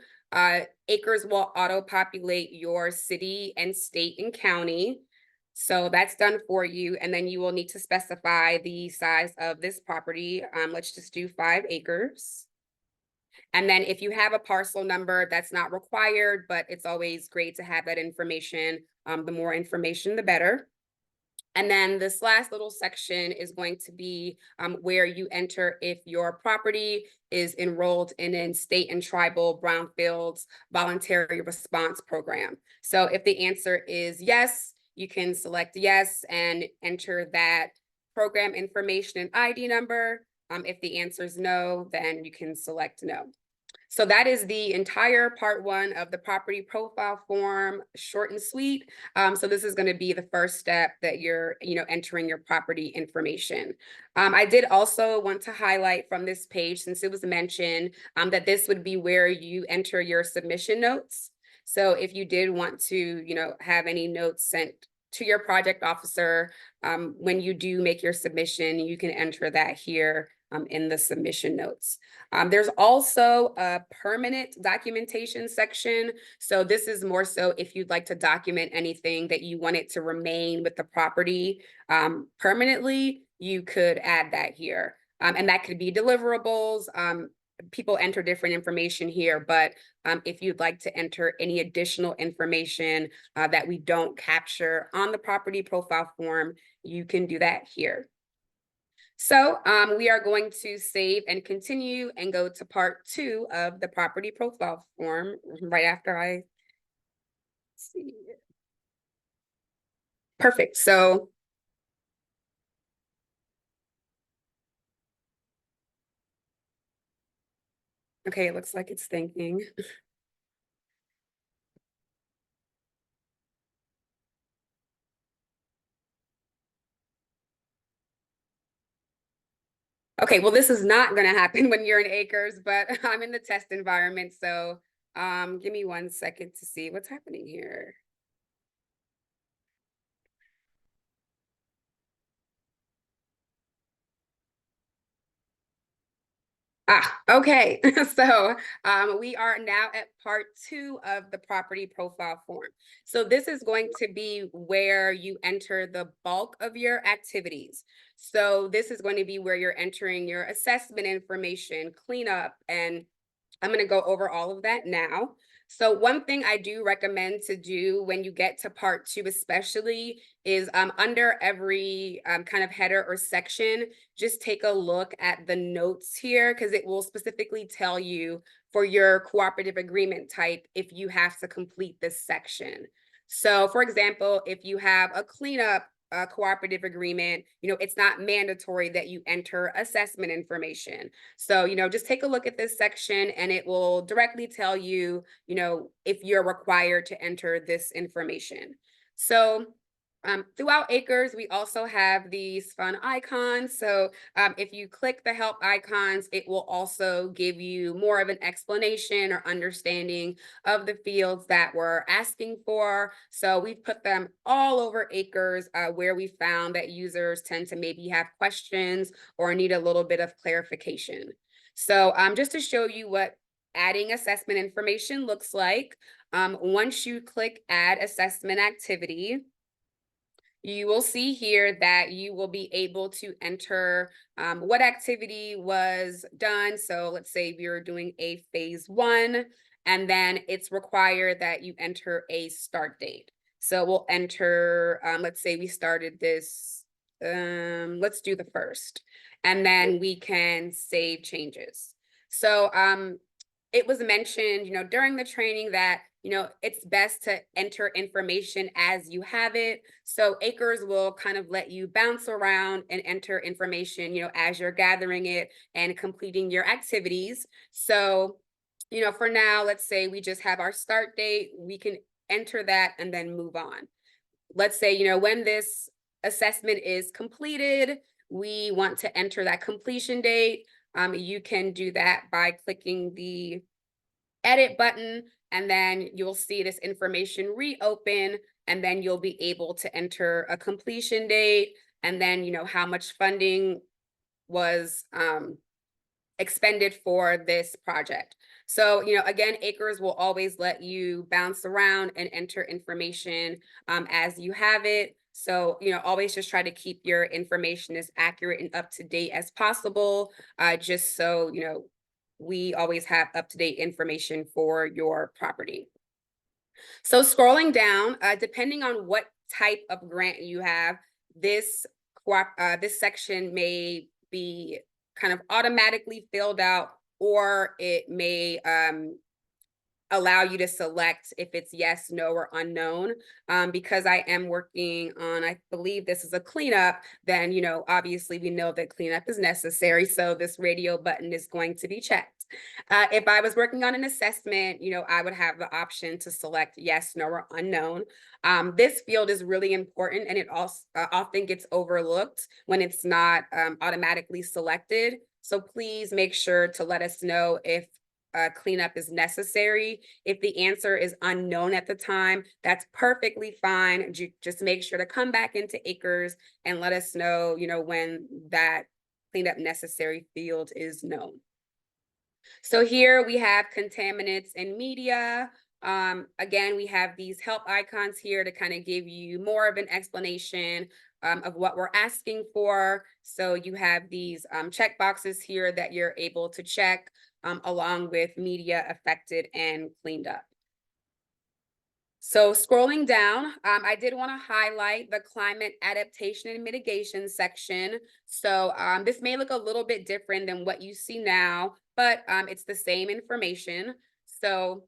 F: acres will auto-populate your city and state and county. So that's done for you. And then you will need to specify the size of this property. Let's just do 5 acres. And then if you have a parcel number, that's not required, but it's always great to have that information. The more information, the better. And then this last little section is going to be where you enter if your property is enrolled in a state and tribal brownfields voluntary response program. So if the answer is yes, you can select yes and enter that program information and ID number. If the answer is no, then you can select no. So that is the entire part 1 of the property profile form, short and sweet. So this is going to be the first step that you're, entering your property information. I did also want to highlight from this page, since it was mentioned, that this would be where you enter your submission notes. So if you did want to, have any notes sent to your project officer, when you do make your submission, you can enter that here in the submission notes. There's also a permanent documentation section. So this is more so if you'd like to document anything that you want it to remain with the property permanently, you could add that here. And that could be deliverables. People enter different information here, but if you'd like to enter any additional information that we don't capture on the property profile form, you can do that here. So we are going to save and continue and go to part 2 of the property profile form right after I see. Perfect. So okay, it looks like it's thinking. Okay, well, this is not going to happen when you're in acres, but I'm in the test environment. So give me 1 second to see what's happening here. Okay. So we are now at part 2 of the property profile form. So this is going to be where you enter the bulk of your activities. So this is going to be where you're entering your assessment information, cleanup, and I'm going to go over all of that now. So one thing I do recommend to do when you get to part 2 especially is under every kind of header or section, just take a look at the notes here, because it will specifically tell you for your cooperative agreement type if you have to complete this section. So for example, if you have a cleanup cooperative agreement, it's not mandatory that you enter assessment information. So, just take a look at this section and it will directly tell you, if you're required to enter this information. So throughout acres, we also have these fun icons. So if you click the help icons, it will also give you more of an explanation or understanding of the fields that we're asking for. So we've put them all over acres where we found that users tend to maybe have questions or need a little bit of clarification. So just to show you what adding assessment information looks like, once you click add assessment activity, you will see here that you will be able to enter what activity was done. So let's say you're doing a phase 1, and then it's required that you enter a start date. So we'll enter, let's say we started this, let's do the 1st, and then we can save changes. So it was mentioned, during the training that, it's best to enter information as you have it. So acres will kind of let you bounce around and enter information, as you're gathering it and completing your activities. So, for now, let's say we just have our start date, we can enter that and then move on. Let's say, when this assessment is completed, we want to enter that completion date. You can do that by clicking the edit button, and then you'll see this information reopen, and then you'll be able to enter a completion date, and then how much funding was expended for this project. So, again, acres will always let you bounce around and enter information as you have it. So, always just try to keep your information as accurate and up to date as possible, just so, we always have up to date information for your property. So scrolling down, depending on what type of grant you have, this section may be kind of automatically filled out, or it may allow you to select if it's yes, no, or unknown. Because I am working on, I believe this is a cleanup, then, obviously we know that cleanup is necessary. So this radio button is going to be checked. If I was working on an assessment, I would have the option to select yes, no, or unknown. This field is really important, and it also often gets overlooked when it's not automatically selected. So please make sure to let us know if cleanup is necessary. If the answer is unknown at the time, that's perfectly fine. Just make sure to come back into acres and let us know, when that cleanup necessary field is known. So here we have contaminants and media. Again, we have these help icons here to kind of give you more of an explanation of what we're asking for. So you have these check boxes here that you're able to check along with media affected and cleaned up. So scrolling down, I did want to highlight the climate adaptation and mitigation section. So this may look a little bit different than what you see now, but it's the same information. So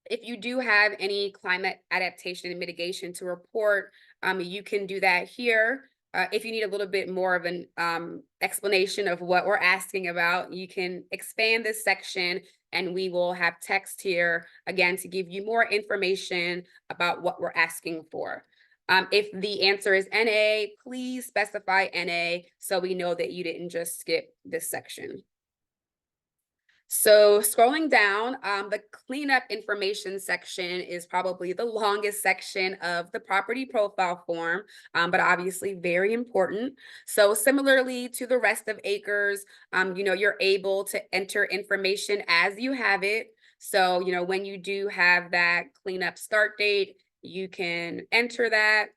F: if you do have any climate adaptation and mitigation to report, you can do that here. If you need a little bit more of an explanation of what we're asking about, you can expand this section and we will have text here again to give you more information about what we're asking for. If the answer is NA, please specify NA so we know that you didn't just skip this section. So scrolling down, the cleanup information section is probably the longest section of the property profile form, but obviously very important. So similarly to the rest of acres, you're able to enter information as you have it. So, when you do have that cleanup start date, you can enter that.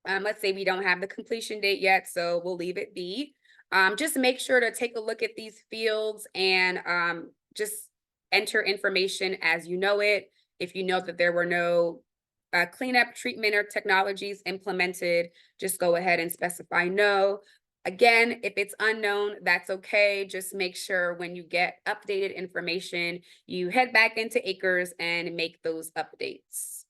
F: Let's say we don't have the completion date yet, so we'll leave it be. Just make sure to take a look at these fields and just enter information as you know it. If you know that there were no cleanup treatment or technologies implemented, just go ahead and specify no. Again, if it's unknown, that's okay. Just make sure when you get updated information, you head back into acres and make those updates.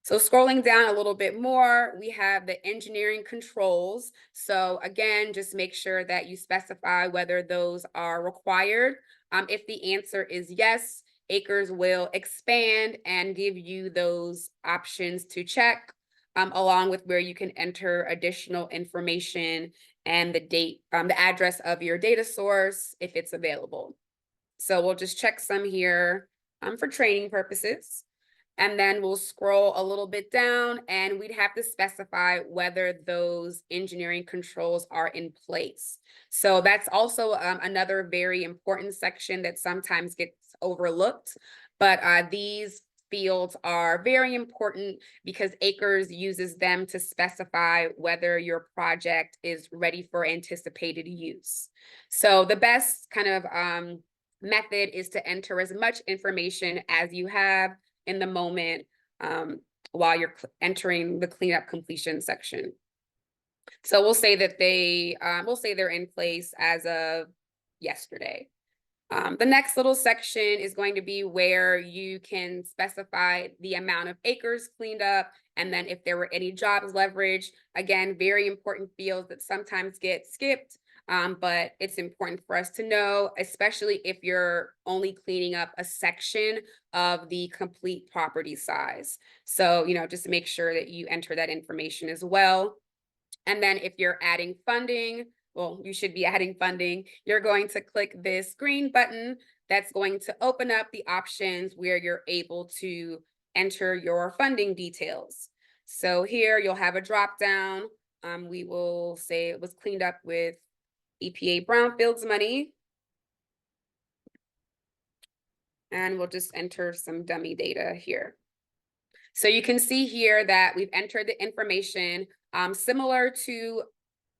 F: So scrolling down a little bit more, we have the engineering controls. So again, just make sure that you specify whether those are required. If the answer is yes, acres will expand and give you those options to check, along with where you can enter additional information and the date, the address of your data source if it's available. So we'll just check some here for training purposes. And then we'll scroll a little bit down and we'd have to specify whether those engineering controls are in place. So that's also another very important section that sometimes gets overlooked. But these fields are very important because acres uses them to specify whether your project is ready for anticipated use. So the best kind of method is to enter as much information as you have in the moment while you're entering the cleanup completion section. So we'll say that they're in place as of yesterday. The next little section is going to be where you can specify the amount of acres cleaned up, and then if there were any jobs leveraged. Again, very important fields that sometimes get skipped. But it's important for us to know, especially if you're only cleaning up a section of the complete property size. So, just make sure that you enter that information as well. And then if you're adding funding, well, you should be adding funding, you're going to click this green button that's going to open up the options where you're able to enter your funding details. So here you'll have a drop down. We will say it was cleaned up with EPA brownfields money. And we'll just enter some dummy data here. So you can see here that we've entered the information similar to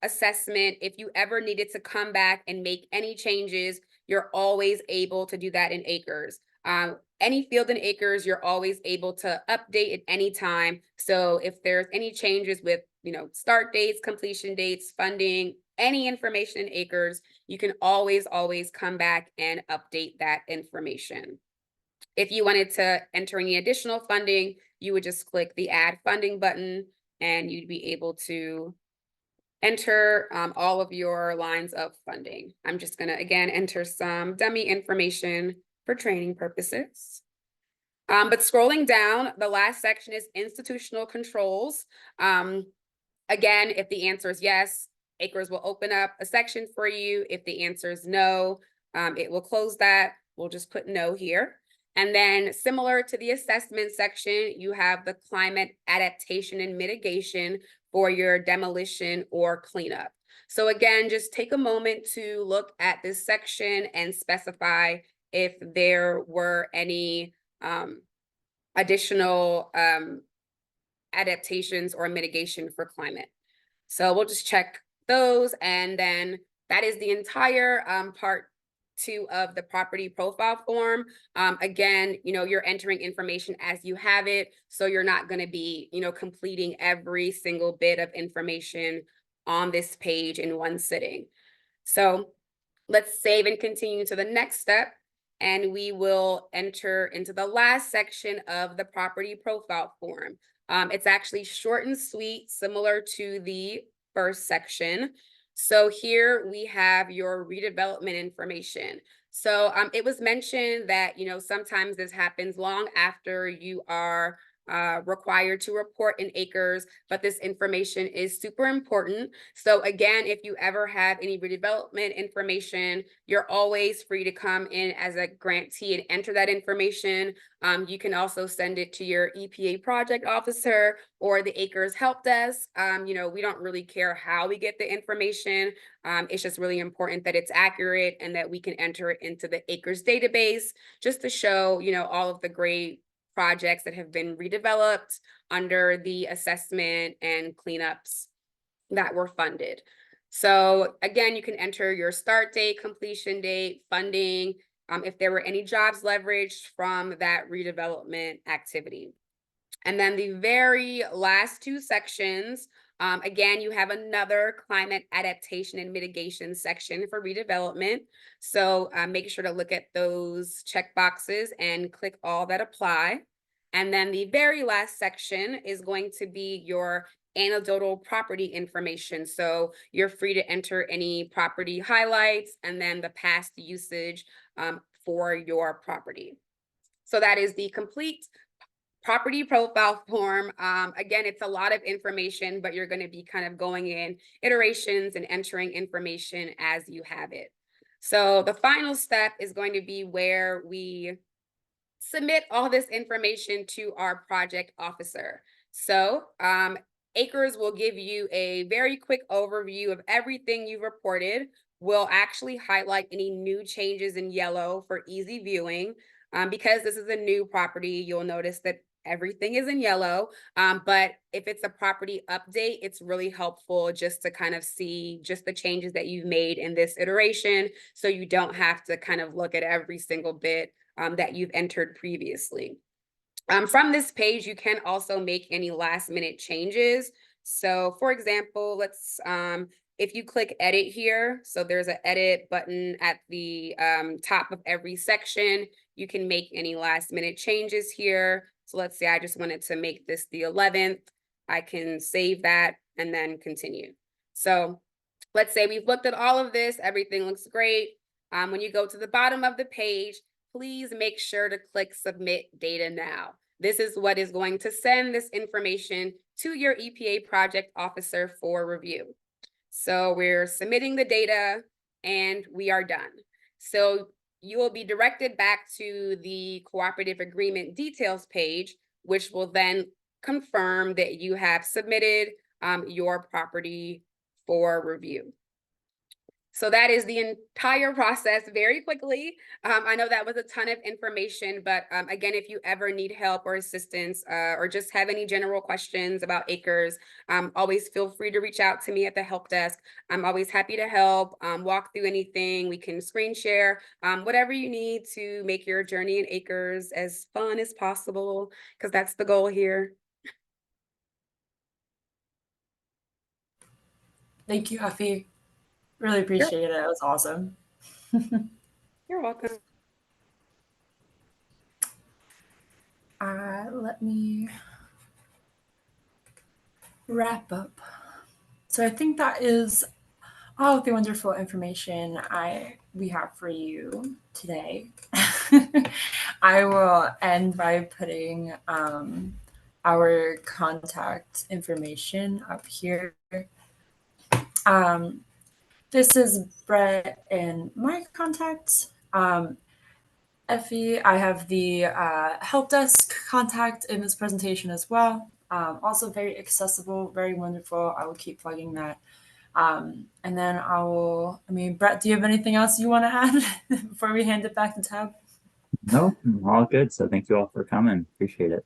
F: assessment. If you ever needed to come back and make any changes, you're always able to do that in acres. Any field in acres, you're always able to update at any time. So if there's any changes with, start dates, completion dates, funding, any information in acres, you can always come back and update that information. If you wanted to enter any additional funding, you would just click the add funding button and you'd be able to enter all of your lines of funding. I'm just gonna, again, enter some dummy information for training purposes. But scrolling down, the last section is institutional controls. Again, if the answer is yes, acres will open up a section for you. If the answer is no, it will close that. We'll just put no here. And then similar to the assessment section, you have the climate adaptation and mitigation for your demolition or cleanup. So again, just take a moment to look at this section and specify if there were any additional adaptations or mitigation for climate. So we'll just check those, and then that is the entire part 2 of the property profile form. Again, you're entering information as you have it, so you're not going to be, completing every single bit of information on this page in one sitting. So let's save and continue to the next step, and we will enter into the last section of the property profile form. It's actually short and sweet, similar to the first section. So here we have your redevelopment information. So it was mentioned that, sometimes this happens long after you are required to report in acres, but this information is super important. So again, if you ever have any redevelopment information, you're always free to come in as a grantee and enter that information. You can also send it to your EPA project officer or the acres help desk. We don't really care how we get the information. It's just really important that it's accurate and that we can enter it into the acres database just to show, all of the great projects that have been redeveloped under the assessment and cleanups that were funded. So again, you can enter your start date, completion date, funding, if there were any jobs leveraged from that redevelopment activity. And then the very last 2 sections, again, you have another climate adaptation and mitigation section for redevelopment. So make sure to look at those check boxes and click all that apply. And then the very last section is going to be your anecdotal property information. So you're free to enter any property highlights and then the past usage for your property. So that is the complete property profile form. Again, it's a lot of information, but you're going to be kind of going in iterations and entering information as you have it. So the final step is going to be where we submit all this information to our project officer. So acres will give you a very quick overview of everything you've reported. We'll actually highlight any new changes in yellow for easy viewing. Because this is a new property, you'll notice that everything is in yellow. But if it's a property update, it's really helpful just to kind of see just the changes that you've made in this iteration, so you don't have to kind of look at every single bit that you've entered previously. From this page, you can also make any last minute changes. So for example, let's if you click edit here, so there's an edit button at the top of every section, you can make any last minute changes here. So let's say I just wanted to make this the 11th. I can save that and then continue. So let's say we've looked at all of this, everything looks great. When you go to the bottom of the page, please make sure to click submit data now. This is what is going to send this information to your EPA project officer for review. So we're submitting the data and we are done. So you will be directed back to the cooperative agreement details page, which will then confirm that you have submitted your property for review. So that is the entire process very quickly. I know that was a ton of information, but again, if you ever need help or assistance or just have any general questions about acres, always feel free to reach out to me at the help desk. I'm always happy to help, walk through anything. We can screen share, whatever you need to make your journey in acres as fun as possible, because that's the goal here.
D: Thank you, Effie. Really appreciate it. It was awesome.
F: You're welcome.
D: Let me wrap up. So I think that is all of the wonderful information we have for you today. I will end by putting our contact information up here. This is Brett and my contact. Effie, I have the help desk contact in this presentation as well. Also very accessible, very wonderful. I will keep plugging that. And then Brett, do you have anything else you want to add before we hand it back to Tab?
C: No, all good. So thank you all for coming. Appreciate it.